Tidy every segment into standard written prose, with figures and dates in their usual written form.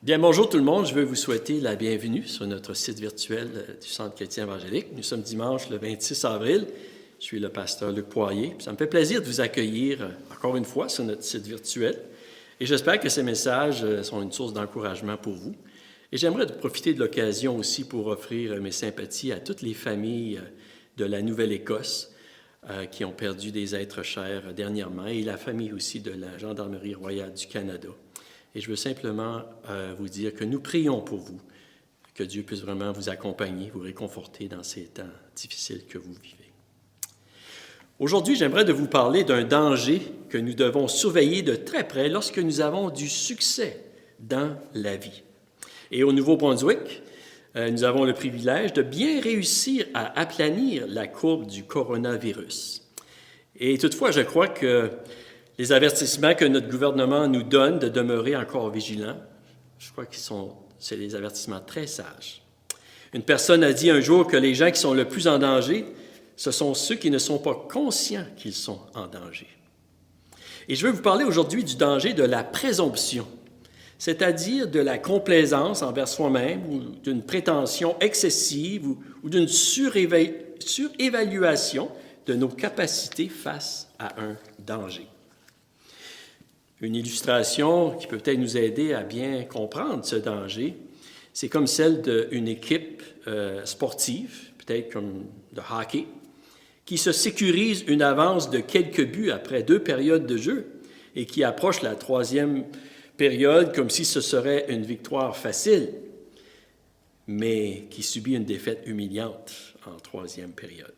Bien, bonjour tout le monde. Je veux vous souhaiter la bienvenue sur notre site virtuel du Centre chrétien évangélique. Nous sommes dimanche le 26 avril. Je suis le pasteur Luc Poirier. Ça me fait plaisir de vous accueillir encore une fois sur notre site virtuel. Et j'espère que ces messages sont une source d'encouragement pour vous. Et j'aimerais profiter de l'occasion aussi pour offrir mes sympathies à toutes les familles de la Nouvelle-Écosse qui ont perdu des êtres chers dernièrement, et la famille aussi de la Gendarmerie royale du Canada. Et je veux simplement vous dire que nous prions pour vous, que Dieu puisse vraiment vous accompagner, vous réconforter dans ces temps difficiles que vous vivez. Aujourd'hui, j'aimerais de vous parler d'un danger que nous devons surveiller de très près lorsque nous avons du succès dans la vie. Et au Nouveau-Brunswick, nous avons le privilège de bien réussir à aplanir la courbe du coronavirus. Et toutefois, je crois que les avertissements que notre gouvernement nous donne de demeurer encore vigilants, je crois que c'est des avertissements très sages. Une personne a dit un jour que les gens qui sont le plus en danger, ce sont ceux qui ne sont pas conscients qu'ils sont en danger. Et je veux vous parler aujourd'hui du danger de la présomption, c'est-à-dire de la complaisance envers soi-même ou d'une prétention excessive ou d'une surévaluation de nos capacités face à un danger. Une illustration qui peut peut-être nous aider à bien comprendre ce danger, c'est comme celle d'une équipe sportive, peut-être comme de hockey, qui se sécurise une avance de quelques buts après 2 périodes de jeu et qui approche la 3e période comme si ce serait une victoire facile, mais qui subit une défaite humiliante en 3e période.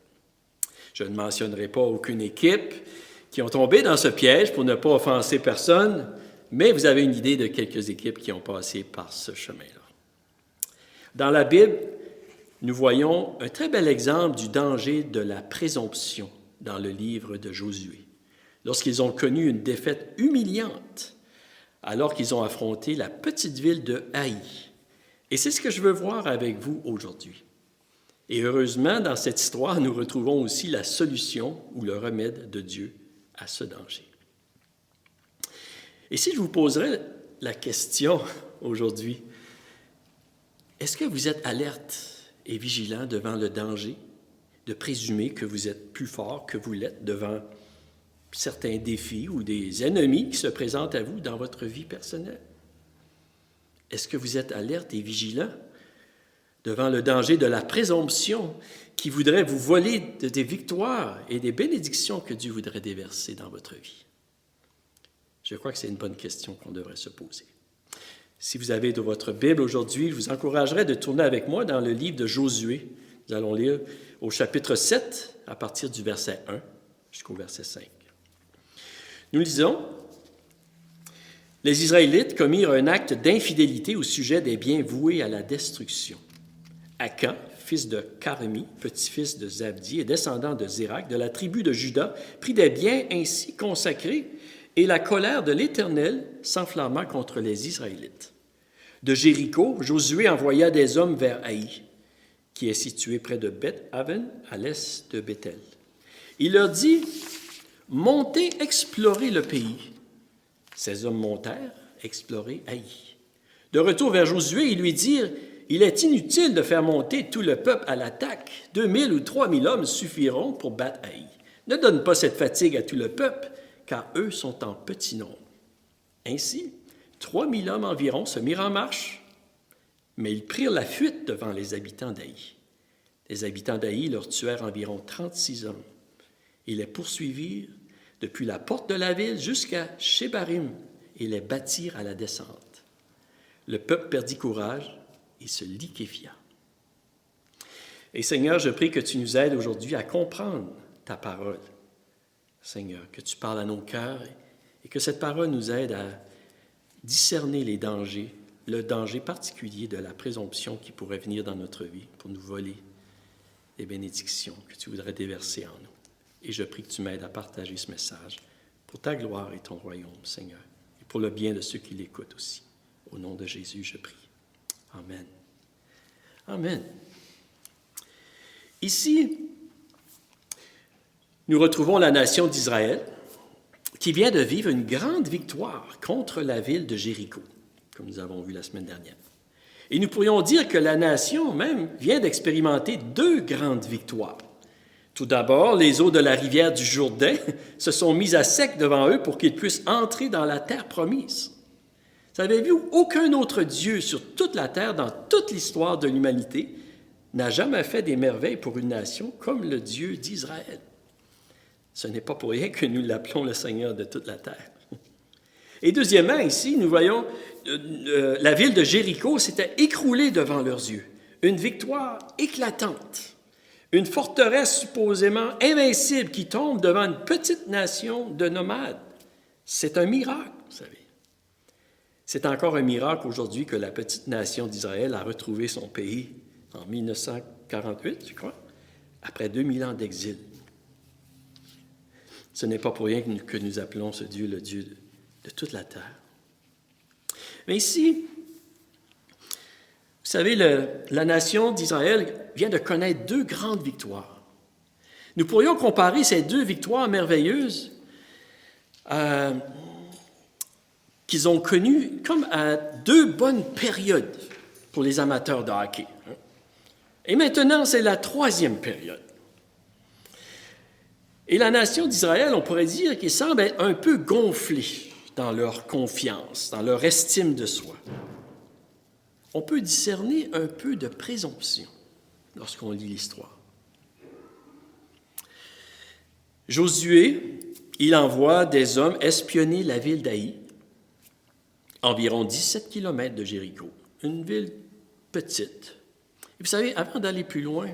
Je ne mentionnerai pas aucune équipe qui ont tombé dans ce piège pour ne pas offenser personne, mais vous avez une idée de quelques équipes qui ont passé par ce chemin-là. Dans la Bible, nous voyons un très bel exemple du danger de la présomption dans le livre de Josué, lorsqu'ils ont connu une défaite humiliante alors qu'ils ont affronté la petite ville de Haï. Et c'est ce que je veux voir avec vous aujourd'hui. Et heureusement, dans cette histoire, nous retrouvons aussi la solution ou le remède de Dieu à ce danger. Et si je vous poserais la question aujourd'hui, est-ce que vous êtes alerte et vigilant devant le danger de présumer que vous êtes plus fort que vous l'êtes devant certains défis ou des ennemis qui se présentent à vous dans votre vie personnelle? Est-ce que vous êtes alerte et vigilant devant le danger de la présomption qui voudrait vous voler des victoires et des bénédictions que Dieu voudrait déverser dans votre vie? Je crois que c'est une bonne question qu'on devrait se poser. Si vous avez de votre Bible aujourd'hui, je vous encouragerais de tourner avec moi dans le livre de Josué. Nous allons lire au chapitre 7, à partir du verset 1 jusqu'au verset 5. Nous lisons: « Les Israélites commirent un acte d'infidélité au sujet des biens voués à la destruction. Akan, fils de Carmi, petit-fils de Zabdi et descendant de Zérak, de la tribu de Juda, prit des biens ainsi consacrés, et la colère de l'Éternel s'enflamma contre les Israélites. De Jéricho, Josué envoya des hommes vers Haï, qui est situé près de Beth-Aven, à l'est de Béthel. Il leur dit: « Montez explorer le pays. » Ces hommes montèrent explorer Haï. De retour vers Josué, ils lui dirent: « Il est inutile de faire monter tout le peuple à l'attaque. 2000 ou 3000 hommes suffiront pour battre Haï. Ne donne pas cette fatigue à tout le peuple, car eux sont en petit nombre. » Ainsi, 3000 hommes environ se mirent en marche, mais ils prirent la fuite devant les habitants d'Haï. Les habitants d'Haï leur tuèrent environ 36 hommes. Ils les poursuivirent depuis la porte de la ville jusqu'à Shebarim et les battirent à la descente. Le peuple perdit courage et se liquéfia. Et Seigneur, je prie que tu nous aides aujourd'hui à comprendre ta parole. Seigneur, que tu parles à nos cœurs et que cette parole nous aide à discerner les dangers, le danger particulier de la présomption qui pourrait venir dans notre vie pour nous voler les bénédictions que tu voudrais déverser en nous. Et je prie que tu m'aides à partager ce message pour ta gloire et ton royaume, Seigneur, et pour le bien de ceux qui l'écoutent aussi. Au nom de Jésus, je prie. Amen. Amen. Ici, nous retrouvons la nation d'Israël qui vient de vivre une grande victoire contre la ville de Jéricho. comme nous avons vu la semaine dernière. Et nous pourrions dire que la nation même vient d'expérimenter deux grandes victoires. Tout d'abord, les eaux de la rivière du Jourdain se sont mises à sec devant eux pour qu'ils puissent entrer dans la terre promise. Savez-vous, aucun autre Dieu sur toute la terre, dans toute l'histoire de l'humanité, n'a jamais fait des merveilles pour une nation comme le Dieu d'Israël. Ce n'est pas pour rien que nous l'appelons le Seigneur de toute la terre. Et deuxièmement, ici, nous voyons la ville de Jéricho s'était écroulée devant leurs yeux. Une victoire éclatante. Une forteresse supposément invincible qui tombe devant une petite nation de nomades. C'est un miracle, vous savez. C'est encore un miracle aujourd'hui que la petite nation d'Israël a retrouvé son pays en 1948, je crois, après 2000 ans d'exil. Ce n'est pas pour rien que nous appelons ce Dieu le Dieu de toute la terre. Mais ici, vous savez, la nation d'Israël vient de connaître deux grandes victoires. Nous pourrions comparer ces deux victoires merveilleuses qu'ils ont connues comme à deux bonnes périodes pour les amateurs de hockey. Et maintenant, c'est la troisième période. Et la nation d'Israël, on pourrait dire qu'ils semblent être un peu gonflés dans leur confiance, dans leur estime de soi. On peut discerner un peu de présomption lorsqu'on lit l'histoire. Josué, il envoie des hommes espionner la ville d'Aï, environ 17 kilomètres de Jéricho, une ville petite. Et vous savez, avant d'aller plus loin,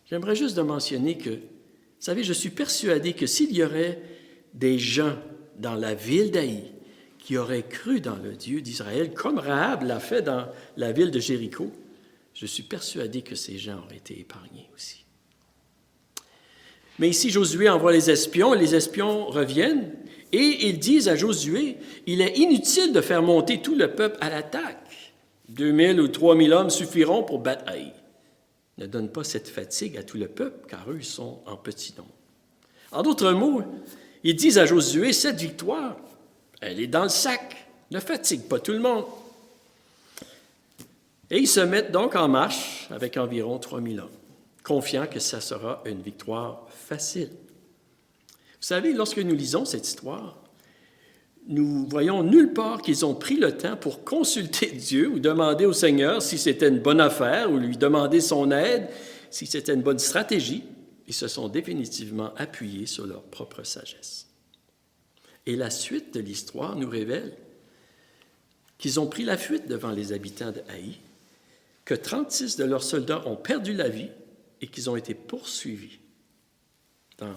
j'aimerais juste de mentionner que, vous savez, je suis persuadé que s'il y aurait des gens dans la ville d'Aï qui auraient cru dans le Dieu d'Israël, comme Rahab l'a fait dans la ville de Jéricho, je suis persuadé que ces gens auraient été épargnés aussi. Mais ici, Josué envoie les espions reviennent et ils disent à Josué, il est inutile de faire monter tout le peuple à l'attaque. 2000 ou 3000 hommes suffiront pour battre Haï. Ne donne pas cette fatigue à tout le peuple, car eux sont en petit nombre. En d'autres mots, ils disent à Josué, cette victoire, elle est dans le sac, ne fatigue pas tout le monde. Et ils se mettent donc en marche avec environ 3000 hommes, confiants que ça sera une victoire facile. Vous savez, lorsque nous lisons cette histoire, nous voyons nulle part qu'ils ont pris le temps pour consulter Dieu ou demander au Seigneur si c'était une bonne affaire ou lui demander son aide, si c'était une bonne stratégie. Ils se sont définitivement appuyés sur leur propre sagesse. Et la suite de l'histoire nous révèle qu'ils ont pris la fuite devant les habitants de Haï, que 36 de leurs soldats ont perdu la vie et qu'ils ont été poursuivis dans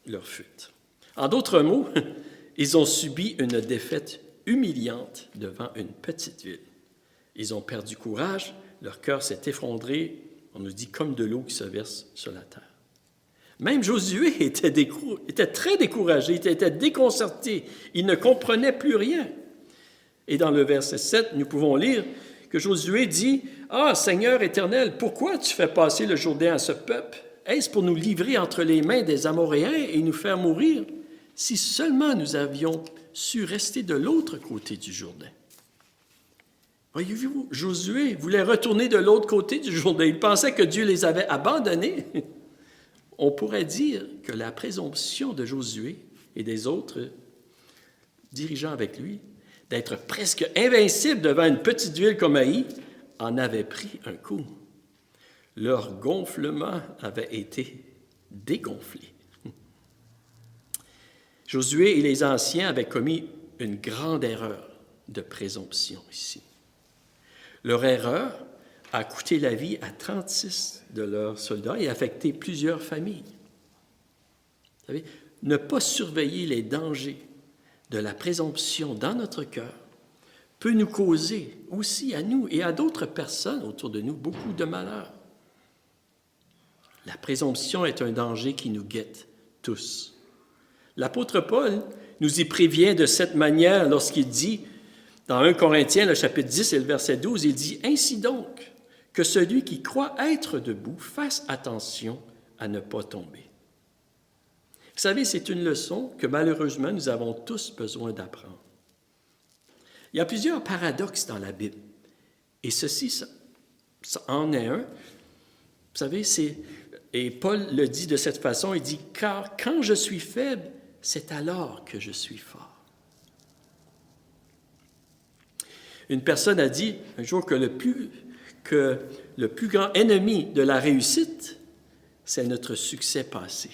leur fuite. En d'autres mots, ils ont subi une défaite humiliante devant une petite ville. Ils ont perdu courage, leur cœur s'est effondré, on nous dit comme de l'eau qui se verse sur la terre. Même Josué était très découragé, était déconcerté, il ne comprenait plus rien. Et dans le verset 7, nous pouvons lire que Josué dit « Ah, Seigneur éternel, pourquoi tu fais passer le Jourdain à ce peuple? Est-ce pour nous livrer entre les mains des Amoréens et nous faire mourir? Si seulement nous avions su rester de l'autre côté du Jourdain. » Voyez-vous, Josué voulait retourner de l'autre côté du Jourdain. Il pensait que Dieu les avait abandonnés. On pourrait dire que la présomption de Josué et des autres dirigeants avec lui, d'être presque invincibles devant une petite ville comme Haï, en avait pris un coup. Leur gonflement avait été dégonflé. Josué et les anciens avaient commis une grande erreur de présomption ici. Leur erreur a coûté la vie à 36 de leurs soldats et affecté plusieurs familles. Vous savez, ne pas surveiller les dangers de la présomption dans notre cœur peut nous causer aussi à nous et à d'autres personnes autour de nous beaucoup de malheur. La présomption est un danger qui nous guette tous. L'apôtre Paul nous y prévient de cette manière lorsqu'il dit, dans 1 Corinthiens, le chapitre 10 et le verset 12, il dit « Ainsi donc, que celui qui croit être debout fasse attention à ne pas tomber. » Vous savez, c'est une leçon que malheureusement nous avons tous besoin d'apprendre. Il y a plusieurs paradoxes dans la Bible. Et ceci, ça en est un. Vous savez, et Paul le dit de cette façon, il dit « Car quand je suis faible, c'est alors que je suis fort. » Une personne a dit un jour que le plus grand ennemi de la réussite, c'est notre succès passé.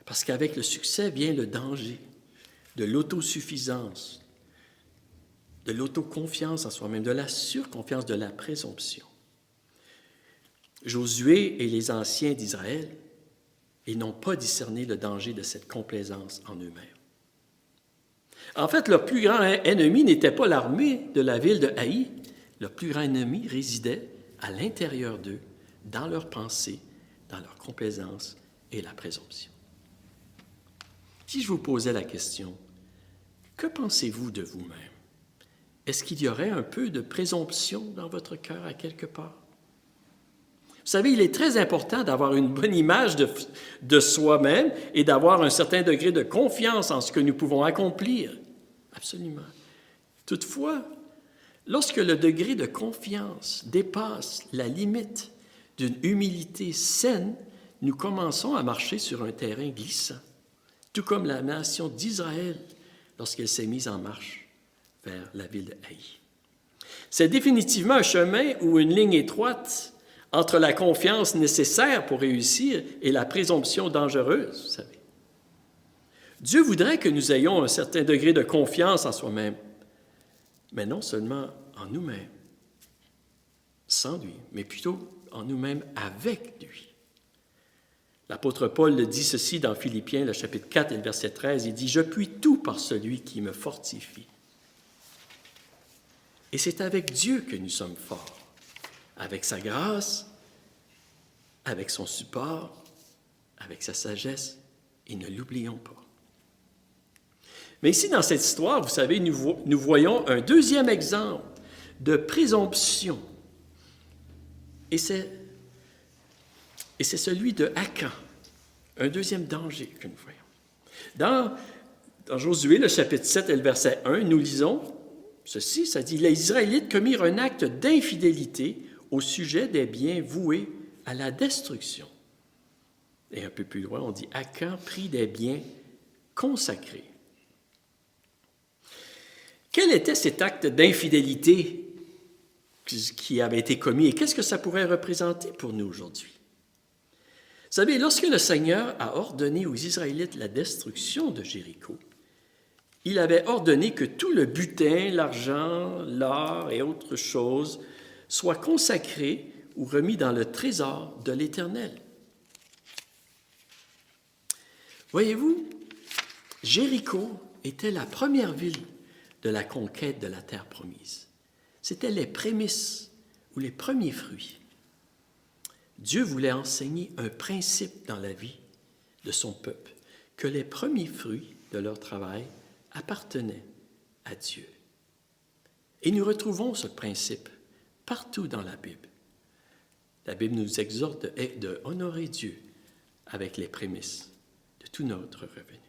Parce qu'avec le succès vient le danger de l'autosuffisance, de l'autoconfiance en soi-même, de la surconfiance, de la présomption. Josué et les anciens d'Israël, ils n'ont pas discerné le danger de cette complaisance en eux-mêmes. En fait, leur plus grand ennemi n'était pas l'armée de la ville de Haï. Leur plus grand ennemi résidait à l'intérieur d'eux, dans leurs pensées, dans leur complaisance et la présomption. Si je vous posais la question, que pensez-vous de vous-même? Est-ce qu'il y aurait un peu de présomption dans votre cœur à quelque part? Vous savez, il est très important d'avoir une bonne image de soi-même et d'avoir un certain degré de confiance en ce que nous pouvons accomplir. Absolument. Toutefois, lorsque le degré de confiance dépasse la limite d'une humilité saine, nous commençons à marcher sur un terrain glissant, tout comme la nation d'Israël lorsqu'elle s'est mise en marche vers la ville de Haï. C'est définitivement un chemin ou une ligne étroite entre la confiance nécessaire pour réussir et la présomption dangereuse, vous savez. Dieu voudrait que nous ayons un certain degré de confiance en soi-même, mais non seulement en nous-mêmes, sans lui, mais plutôt en nous-mêmes avec lui. L'apôtre Paul le dit ceci dans Philippiens, le chapitre 4 et le verset 13, il dit « Je puis tout par celui qui me fortifie. » Et c'est avec Dieu que nous sommes forts, avec sa grâce, avec son support, avec sa sagesse, et ne l'oublions pas. Mais ici, dans cette histoire, vous savez, nous voyons un deuxième exemple de présomption. Et c'est celui de Akan, un deuxième danger que nous voyons. Dans Josué, le chapitre 7 et le verset 1, nous lisons ceci, ça dit « Les Israélites commirent un acte d'infidélité au sujet des biens voués à la destruction. » Et un peu plus loin, on dit « Akan prit des biens consacrés. » Quel était cet acte d'infidélité qui avait été commis et qu'est-ce que ça pourrait représenter pour nous aujourd'hui? Vous savez, lorsque le Seigneur a ordonné aux Israélites la destruction de Jéricho, il avait ordonné que tout le butin, l'argent, l'or et autres choses soient consacrés ou remis dans le trésor de l'Éternel. Voyez-vous, Jéricho était la première ville de la conquête de la terre promise. C'était les prémices ou les premiers fruits. Dieu voulait enseigner un principe dans la vie de son peuple, que les premiers fruits de leur travail appartenaient à Dieu. Et nous retrouvons ce principe partout dans la Bible. La Bible nous exhorte de honorer Dieu avec les prémices de tout notre revenu.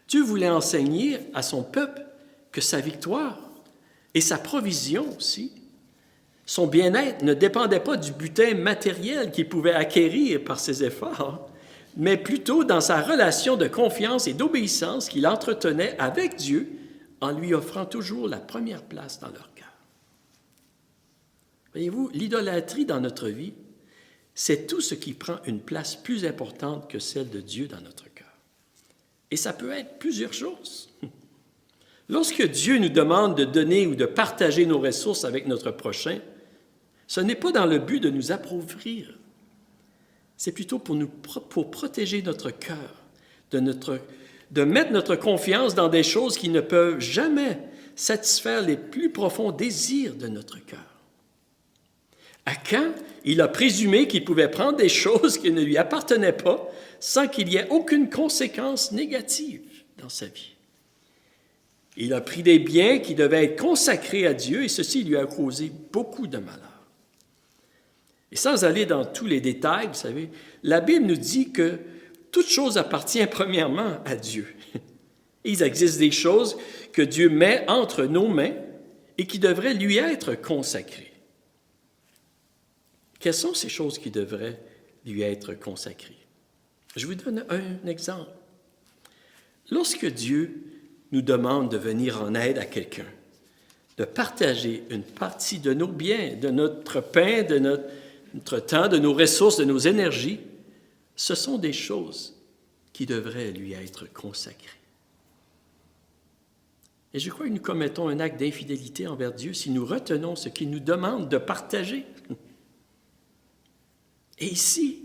Dieu voulait enseigner à son peuple que sa victoire et sa provision aussi, son bien-être ne dépendaient pas du butin matériel qu'il pouvait acquérir par ses efforts, mais plutôt dans sa relation de confiance et d'obéissance qu'il entretenait avec Dieu en lui offrant toujours la première place dans leur cœur. Voyez-vous, l'idolâtrie dans notre vie, c'est tout ce qui prend une place plus importante que celle de Dieu dans notre cœur. Et ça peut être plusieurs choses. Lorsque Dieu nous demande de donner ou de partager nos ressources avec notre prochain, ce n'est pas dans le but de nous appauvrir. C'est plutôt pour protéger notre cœur, de mettre notre confiance dans des choses qui ne peuvent jamais satisfaire les plus profonds désirs de notre cœur. Akan, il a présumé qu'il pouvait prendre des choses qui ne lui appartenaient pas sans qu'il y ait aucune conséquence négative dans sa vie. Il a pris des biens qui devaient être consacrés à Dieu et ceci lui a causé beaucoup de malheur. Et sans aller dans tous les détails, vous savez, la Bible nous dit que toute chose appartient premièrement à Dieu. Il existe des choses que Dieu met entre nos mains et qui devraient lui être consacrées. Quelles sont ces choses qui devraient lui être consacrées? Je vous donne un exemple. Lorsque Dieu nous demande de venir en aide à quelqu'un, de partager une partie de nos biens, de notre pain, de notre temps, de nos ressources, de nos énergies, ce sont des choses qui devraient lui être consacrées. Et je crois que nous commettons un acte d'infidélité envers Dieu si nous retenons ce qu'il nous demande de partager. Et ici,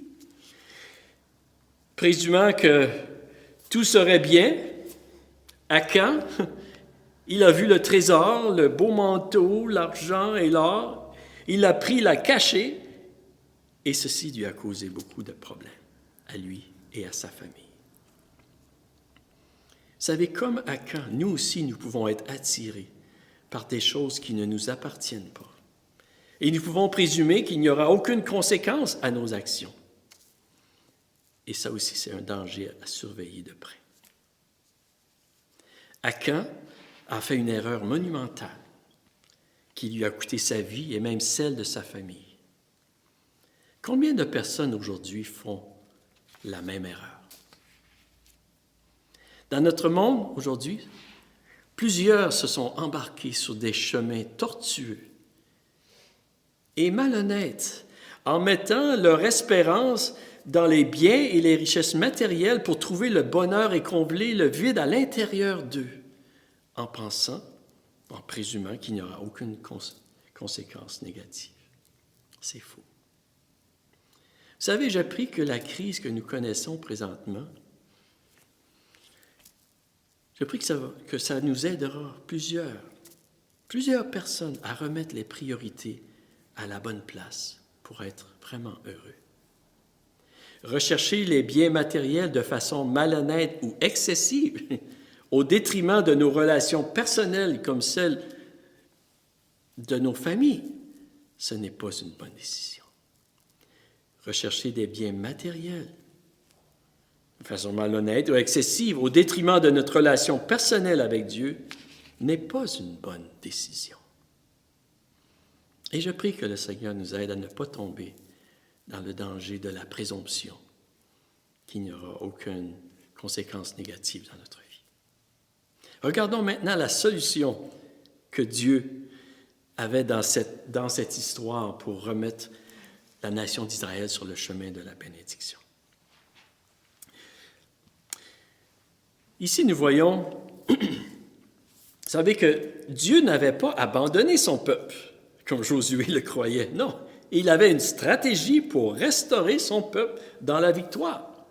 présumant que tout serait bien, Akan, il a vu le trésor, le beau manteau, l'argent et l'or. Il l'a pris, l'a caché, et ceci lui a causé beaucoup de problèmes, à lui et à sa famille. Vous savez, comme Akan, nous aussi, nous pouvons être attirés par des choses qui ne nous appartiennent pas. Et nous pouvons présumer qu'il n'y aura aucune conséquence à nos actions. Et ça aussi, c'est un danger à surveiller de près. Akan a fait une erreur monumentale qui lui a coûté sa vie et même celle de sa famille. Combien de personnes aujourd'hui font la même erreur? Dans notre monde aujourd'hui, plusieurs se sont embarqués sur des chemins tortueux et malhonnêtes en mettant leur espérance dans les biens et les richesses matérielles pour trouver le bonheur et combler le vide à l'intérieur d'eux, en pensant, en présumant qu'il n'y aura aucune conséquence négative. C'est faux. Vous savez, j'ai appris que la crise que nous connaissons présentement, j'ai appris que ça nous aidera, plusieurs personnes, à remettre les priorités à la bonne place pour être vraiment heureux. Rechercher les biens matériels de façon malhonnête ou excessive, au détriment de nos relations personnelles comme celles de nos familles, ce n'est pas une bonne décision. Rechercher des biens matériels de façon malhonnête ou excessive, au détriment de notre relation personnelle avec Dieu, n'est pas une bonne décision. Et je prie que le Seigneur nous aide à ne pas tomber dans le danger de la présomption, qu'il n'y aura aucune conséquence négative dans notre vie. Regardons maintenant la solution que Dieu avait dans cette histoire pour remettre la nation d'Israël sur le chemin de la bénédiction. Ici, nous voyons, vous savez que Dieu n'avait pas abandonné son peuple, comme Josué le croyait. Non, il avait une stratégie pour restaurer son peuple dans la victoire.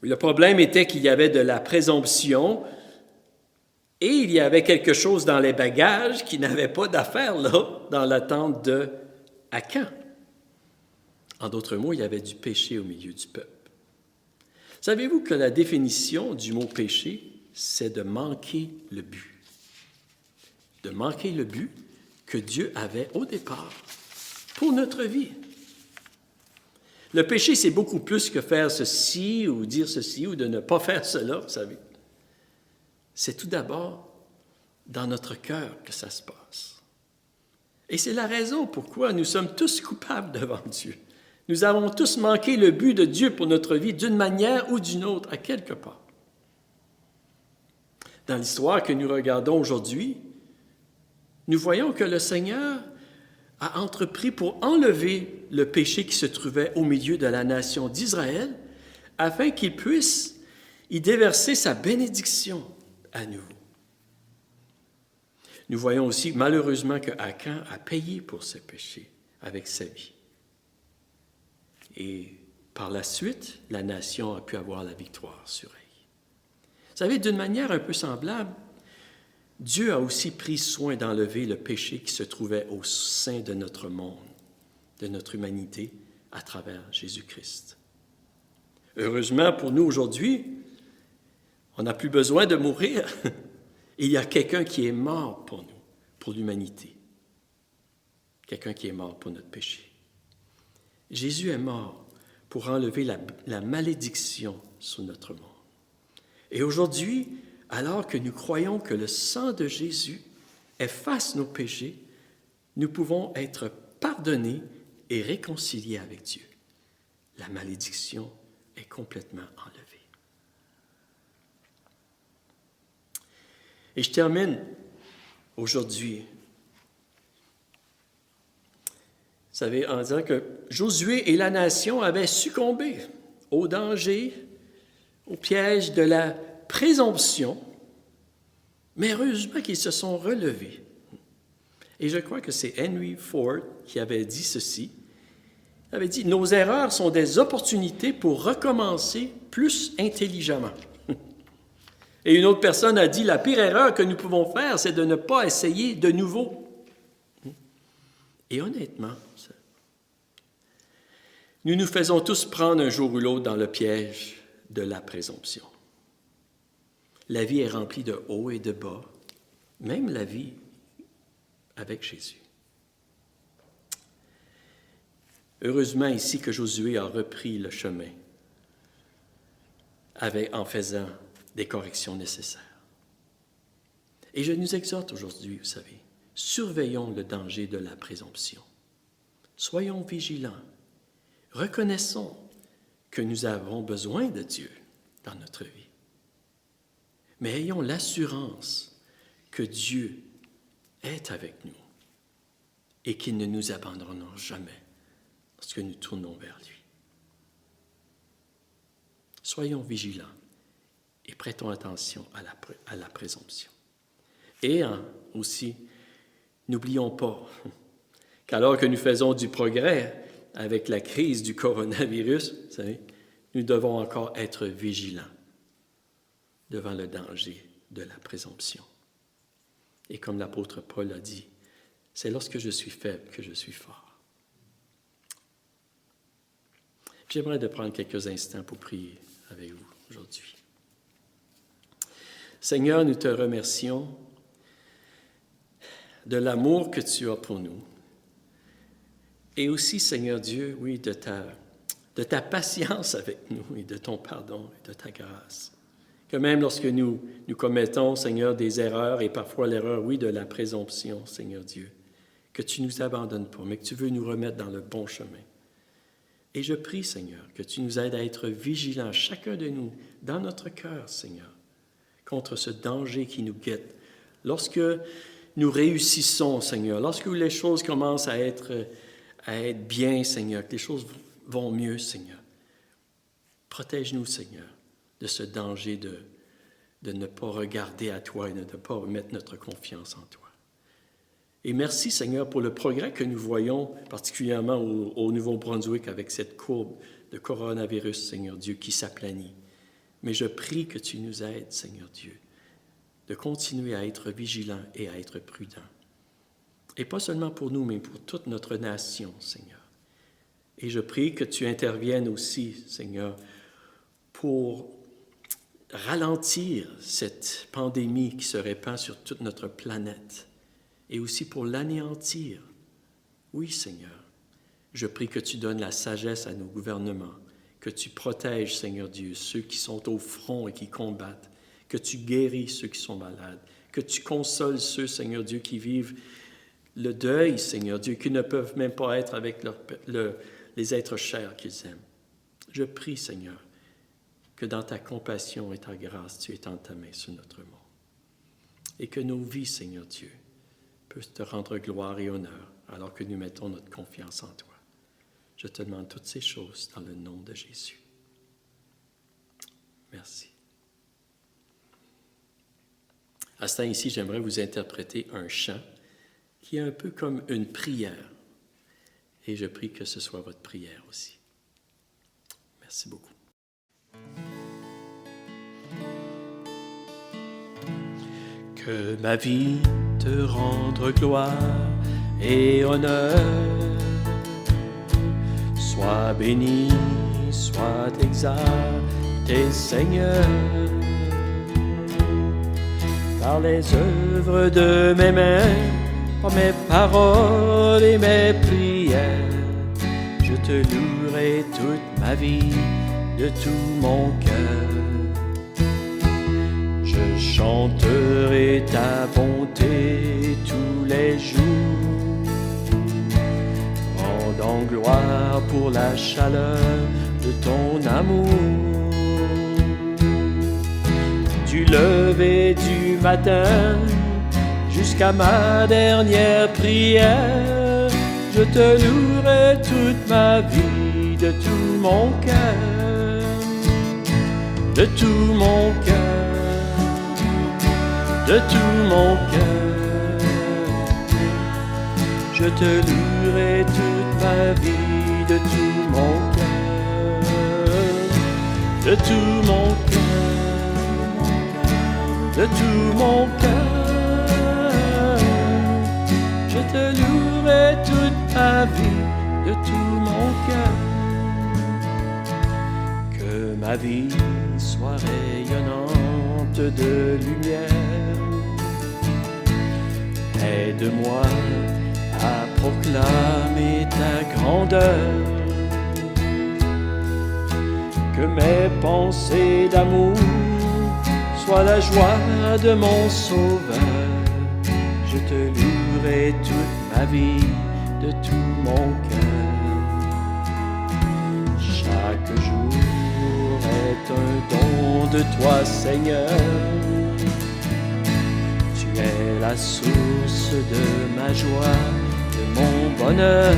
Le problème était qu'il y avait de la présomption et il y avait quelque chose dans les bagages qui n'avait pas d'affaire là, dans l'attente de Akan. En d'autres mots, il y avait du péché au milieu du peuple. Savez-vous que la définition du mot péché, c'est de manquer le but. De manquer le but que Dieu avait au départ pour notre vie. Le péché, c'est beaucoup plus que faire ceci ou dire ceci ou de ne pas faire cela, vous savez. C'est tout d'abord dans notre cœur que ça se passe. Et c'est la raison pourquoi nous sommes tous coupables devant Dieu. Nous avons tous manqué le but de Dieu pour notre vie d'une manière ou d'une autre, à quelque part. Dans l'histoire que nous regardons aujourd'hui, nous voyons que le Seigneur a entrepris pour enlever le péché qui se trouvait au milieu de la nation d'Israël, afin qu'il puisse y déverser sa bénédiction à nouveau. Nous voyons aussi malheureusement que Akan a payé pour ce péché avec sa vie. Et par la suite, la nation a pu avoir la victoire sur elle. Vous savez, d'une manière un peu semblable, Dieu a aussi pris soin d'enlever le péché qui se trouvait au sein de notre monde, de notre humanité, à travers Jésus-Christ. Heureusement pour nous aujourd'hui, on n'a plus besoin de mourir. Il y a quelqu'un qui est mort pour nous, pour l'humanité. Quelqu'un qui est mort pour notre péché. Jésus est mort pour enlever la malédiction sur notre monde. Et aujourd'hui, alors que nous croyons que le sang de Jésus efface nos péchés, nous pouvons être pardonnés et réconciliés avec Dieu. La malédiction est complètement enlevée. Et je termine aujourd'hui, vous savez, en disant que Josué et la nation avaient succombé au danger, au piège de la présomption, mais heureusement qu'ils se sont relevés. Et je crois que c'est Henry Ford qui avait dit ceci. Il avait dit « Nos erreurs sont des opportunités pour recommencer plus intelligemment. » Et une autre personne a dit « La pire erreur que nous pouvons faire, c'est de ne pas essayer de nouveau. » Et honnêtement, nous nous faisons tous prendre un jour ou l'autre dans le piège de la présomption. La vie est remplie de hauts et de bas, même la vie avec Jésus. Heureusement ici que Josué a repris le chemin en faisant des corrections nécessaires. Et je nous exhorte aujourd'hui, vous savez, surveillons le danger de la présomption. Soyons vigilants. Reconnaissons que nous avons besoin de Dieu dans notre vie. Mais ayons l'assurance que Dieu est avec nous et qu'il ne nous abandonnera jamais lorsque nous tournons vers lui. Soyons vigilants et prêtons attention à la présomption. Et aussi, n'oublions pas qu'alors que nous faisons du progrès avec la crise du coronavirus, vous savez, nous devons encore être vigilants devant le danger de la présomption. Et comme l'apôtre Paul a dit, c'est lorsque je suis faible que je suis fort. J'aimerais de prendre quelques instants pour prier avec vous aujourd'hui. Seigneur, nous te remercions de l'amour que tu as pour nous. Et aussi, Seigneur Dieu, oui, de ta patience avec nous et de ton pardon et de ta grâce. Que même lorsque nous commettons, Seigneur, des erreurs et parfois l'erreur, oui, de la présomption, Seigneur Dieu, que tu ne nous abandonnes pas, mais que tu veux nous remettre dans le bon chemin. Et je prie, Seigneur, que tu nous aides à être vigilants, chacun de nous, dans notre cœur, Seigneur, contre ce danger qui nous guette. Lorsque nous réussissons, Seigneur, lorsque les choses commencent à être bien, Seigneur, que les choses vont mieux, Seigneur, protège-nous, Seigneur, de ce danger de ne pas regarder à toi et de ne pas mettre notre confiance en toi. Et merci, Seigneur, pour le progrès que nous voyons, particulièrement au Nouveau-Brunswick, avec cette courbe de coronavirus, Seigneur Dieu, qui s'aplanit. Mais je prie que tu nous aides, Seigneur Dieu, de continuer à être vigilants et à être prudents. Et pas seulement pour nous, mais pour toute notre nation, Seigneur. Et je prie que tu interviennes aussi, Seigneur, pour ralentir cette pandémie qui se répand sur toute notre planète et aussi pour l'anéantir. Oui, Seigneur, je prie que tu donnes la sagesse à nos gouvernements, que tu protèges, Seigneur Dieu, ceux qui sont au front et qui combattent, que tu guéris ceux qui sont malades, que tu consoles ceux, Seigneur Dieu, qui vivent le deuil, Seigneur Dieu, qui ne peuvent même pas être avec les êtres chers qu'ils aiment. Je prie, Seigneur, que dans ta compassion et ta grâce, tu étends ta main sur notre monde. Et que nos vies, Seigneur Dieu, puissent te rendre gloire et honneur alors que nous mettons notre confiance en toi. Je te demande toutes ces choses dans le nom de Jésus. Merci. À ce temps ici, j'aimerais vous interpréter un chant qui est un peu comme une prière. Et je prie que ce soit votre prière aussi. Merci beaucoup. Que ma vie te rende gloire et honneur, sois béni, sois exalté, Seigneur, par les œuvres de mes mains, par mes paroles et mes prières. Je te louerai toute ma vie de tout mon cœur. Je Je chanterai ta bonté tous les jours, rendant gloire pour la chaleur de ton amour. Du lever du matin jusqu'à ma dernière prière, je te louerai toute ma vie de tout mon cœur, de tout mon cœur, de tout mon cœur. Je te louerai toute ma vie de tout mon cœur, de tout mon cœur, de tout mon cœur. Je te louerai toute ma vie de tout mon cœur. Que ma vie soit rayonnante de lumière. Aide-moi à proclamer ta grandeur. Que mes pensées d'amour soient la joie de mon sauveur. Je te louerai toute ma vie de tout mon cœur. Chaque jour est un don de toi, Seigneur. Tu es la source de ma joie, de mon bonheur.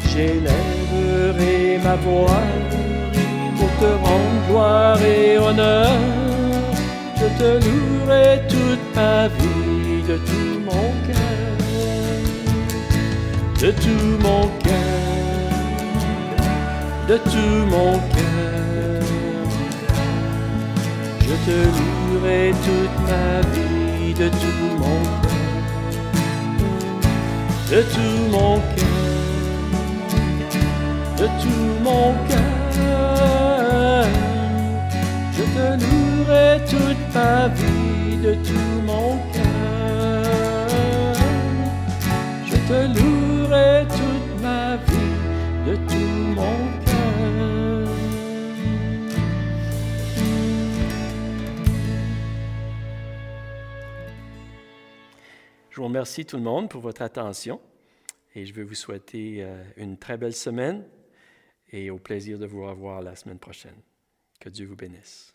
J'élèverai ma voix pour te rendre gloire et honneur. Je te louerai toute ma vie de tout mon cœur, de tout mon cœur, de tout mon cœur. Je te louerai toute ma vie de tout mon cœur, de tout mon cœur, de tout mon cœur. Je te louerai toute ma vie de tout mon cœur. Je te louerai toute ma vie de tout mon cœur. Je vous remercie tout le monde pour votre attention et je veux vous souhaiter une très belle semaine et au plaisir de vous revoir la semaine prochaine. Que Dieu vous bénisse.